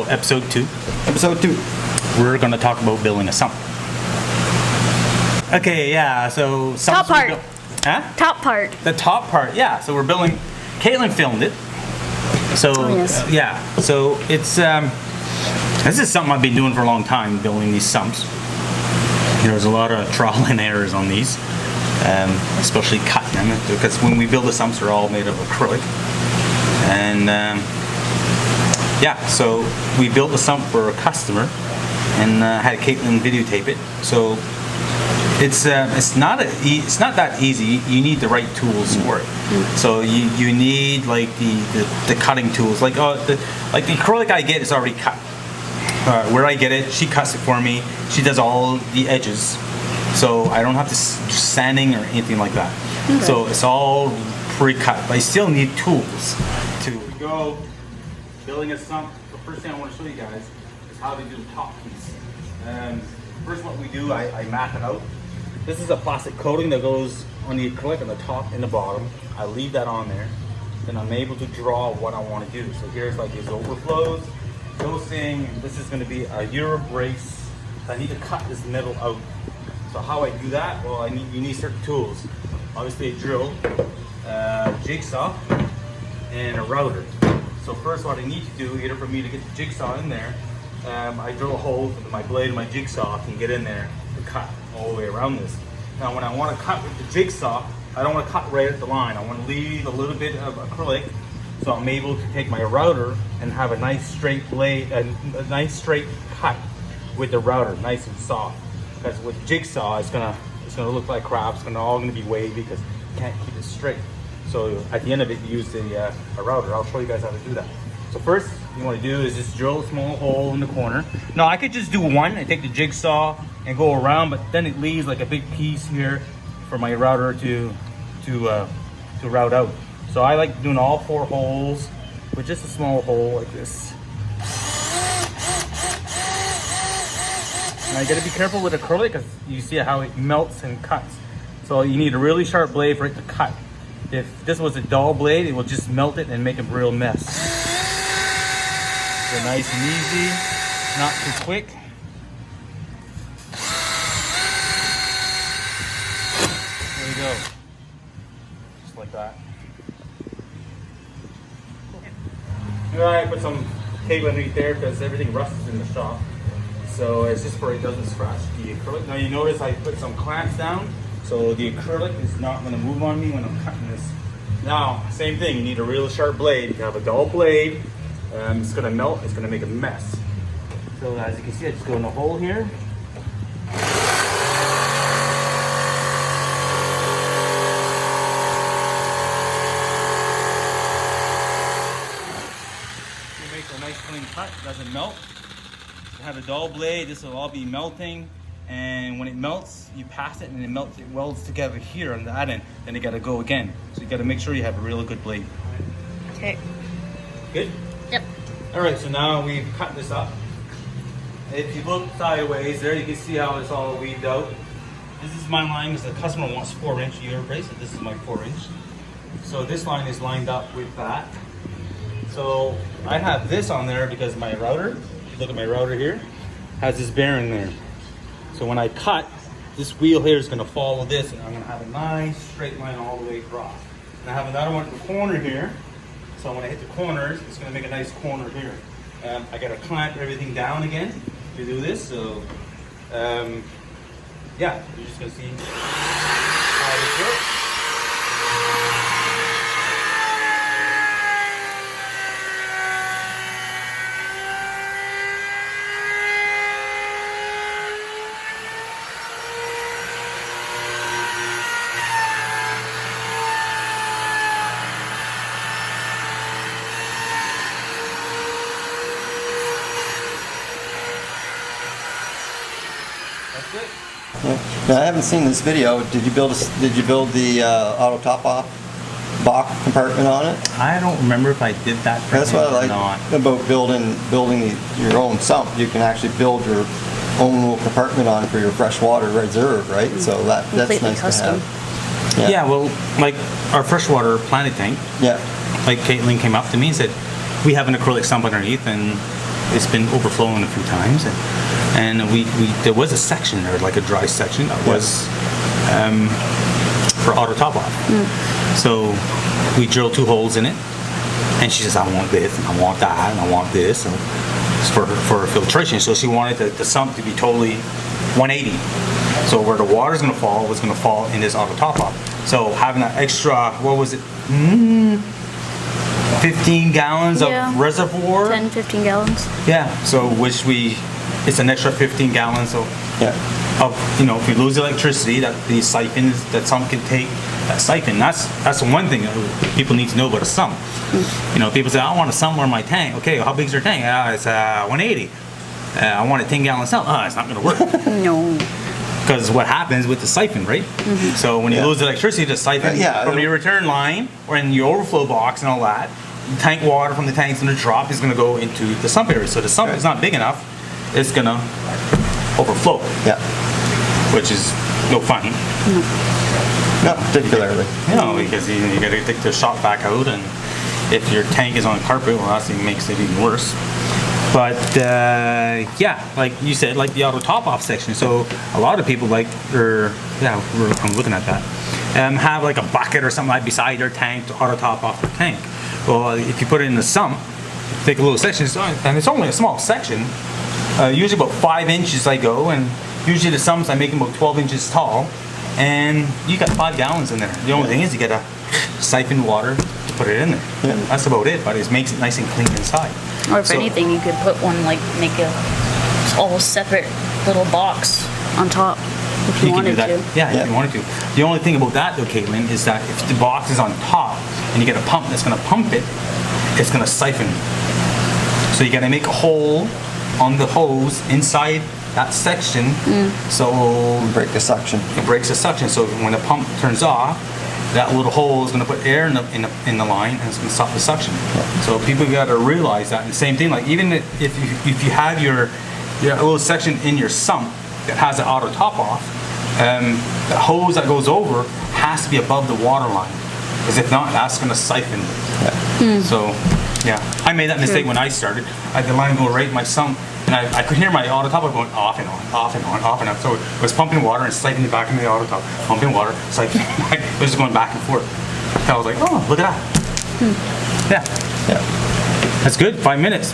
episode 2. Episode 2. We're going to talk about building a sump. Okay, yeah, so... Top part. Huh? Top part. The top part, yeah. So we're building... Caitlin filmed it. So, yes. Yeah. So it's... this is something I've been doing for a long time, building these sumps. There's a lot of trial and errors on these. Especially cutting them. Because when we build the sumps, they're all made of acrylic. And... yeah, so we built a sump for a customer and had Caitlin videotape it. So it's not that easy. You need the right tools for it. So you need like the cutting tools. Like the acrylic I get is already cut. Where I get it, she cuts it for me. She does all the edges, so I don't have to sanding or anything like that. Okay. So it's all pre-cut. But I still need tools to go. Building a sump, the first thing I want to show you guys is how to do the top piece. First what we do, I map it out. This is a plastic coating that goes on the acrylic on the top and the bottom. I leave that on there. Then I'm able to draw what I want to do. So here's like his overflows, dosing. This is going to be a Euro brace. I need to cut this middle out. So how I do that? Well, you need certain tools. Obviously a drill, jigsaw, and a router. So first what I need to do, either for me to get the jigsaw in there, I drill a hole with my blade and my jigsaw can get in there and cut all the way around this. Now when I want to cut with the jigsaw, I don't want to cut right at the line. I want to leave a little bit of acrylic so I'm able to take my router and have a nice straight blade, a nice straight cut with the router, nice and soft. Because with jigsaw, it's gonna look like crap. It's all gonna be wavy because you can't keep it straight. So at the end of it, you use a router. I'll show you guys how to do that. So first, you want to do is just drill a small hole in the corner. Now I could just do one. I take the jigsaw and go around, but then it leaves like a big piece here for my router to route out. So I like doing all 4 holes with just a small hole like this. Now you got to be careful with acrylic because you see how it melts and cuts. So you need a really sharp blade for it to cut. If this was a dull blade, it will just melt it and make a real mess. So nice and easy, not too quick. There we go. Just like that. Cool. I put some tape underneath there because everything rusts in the shop. So it's just for it doesn't scratch the acrylic. Now you notice I put some clamps down. So the acrylic is not going to move on me when I'm cutting this. Now, same thing, you need a real sharp blade. If you have a dull blade, it's going to melt, it's going to make a mess. So as you can see, I just go in the hole here. You make a nice clean cut, it doesn't melt. If you have a dull blade, this will all be melting. And when it melts, you pass it and it melts, it welds together here on that end. Then you gotta go again. So you gotta make sure you have a really good blade. Okay. Good? Yep. All right, so now we've cut this up. If you look sideways there, you can see how it's all weaved out. This is my line because the customer wants 4-inch Euro brace, and this is my 4-inch. So this line is lined up with that. So I have this on there because my router, look at my router here, has this bearing there. So when I cut, this wheel here is going to follow this, and I'm going to have a nice straight line all the way across. And I have another one at the corner here. So when I hit the corners, it's going to make a nice corner here. I got to clamp everything down again to do this. So yeah, you're just going to see how this works. That's it. Yeah. Now I haven't seen this video. Did you build the auto top off box compartment on it? I don't remember if I did that. That's what I like about building your own sump. You can actually build your own little compartment on for your freshwater reserve, right? So that's nice custom. To have. Yeah. Yeah, well, like our freshwater planted tank. Yeah. Like Caitlin came up to me and said, we have an acrylic sump underneath, and it's been overflowing a few times, and we there was a section there, like a dry section that was for auto top off. So we drilled 2 holes in it, and she says, I want this, and I want that, and I want this, and it's for filtration. So she wanted the sump to be totally 180. So where the water's going to fall was going to fall in this auto top off. So having that extra, what was it? 15 gallons of reservoir. 10, 15 gallons. Yeah. So it's an extra 15 gallons of if you lose electricity, that the siphon that sump can take. That siphon. That's one thing that people need to know about a sump. People say, I want a sump for my tank. Okay, how big's your tank? It's 180. I want a 10-gallon sump. It's not going to work. No. Because what happens with the siphon, right? So when you lose electricity, the siphon from your return line or in your overflow box and all that, tank water from the tank's going to drop, is going to go into the sump area. So the sump is not big enough, it's going to overflow. Yeah. Which is no fun. Not particularly. Because you got to take the shop back out, and if your tank is on carpet, well, that makes it even worse. But like you said, like the auto top off section. So a lot of people I'm looking at that. Have like a bucket or something like beside their tank to auto top off their tank. Well, if you put it in the sump, take a little section, and it's only a small section. Usually about 5 inches I go, and usually the sumps I make them about 12 inches tall, and you got 5 gallons in there. The only thing is you got to siphon water to put it in there. Yeah. That's about it, but it makes it nice and clean inside. Or if anything, you could put one, like, make a all separate little box on top if you wanted to. Yeah, if you wanted to. The only thing about that, though, Caitlin, is that if the box is on top and you get a pump that's going to pump it, it's going to siphon. So you got to make a hole on the hose inside that section, so break the suction. it breaks the suction. So when the pump turns off, that little hole is going to put air in the line, and it's going to stop the suction. So people got to realize that. And the same thing, like even if you have your little section in your sump that has an auto top off, the hose that goes over has to be above the water line, because if not, that's going to siphon. So I made that mistake when I started. I had the line go right in my sump, and I could hear my auto top off going off and on, off and on, off and on. So it was pumping water and siphoning back into the auto top, pumping water, siphoning back. It was just going back and forth. And I was like, oh, look at that. Yeah. That's good. 5 minutes.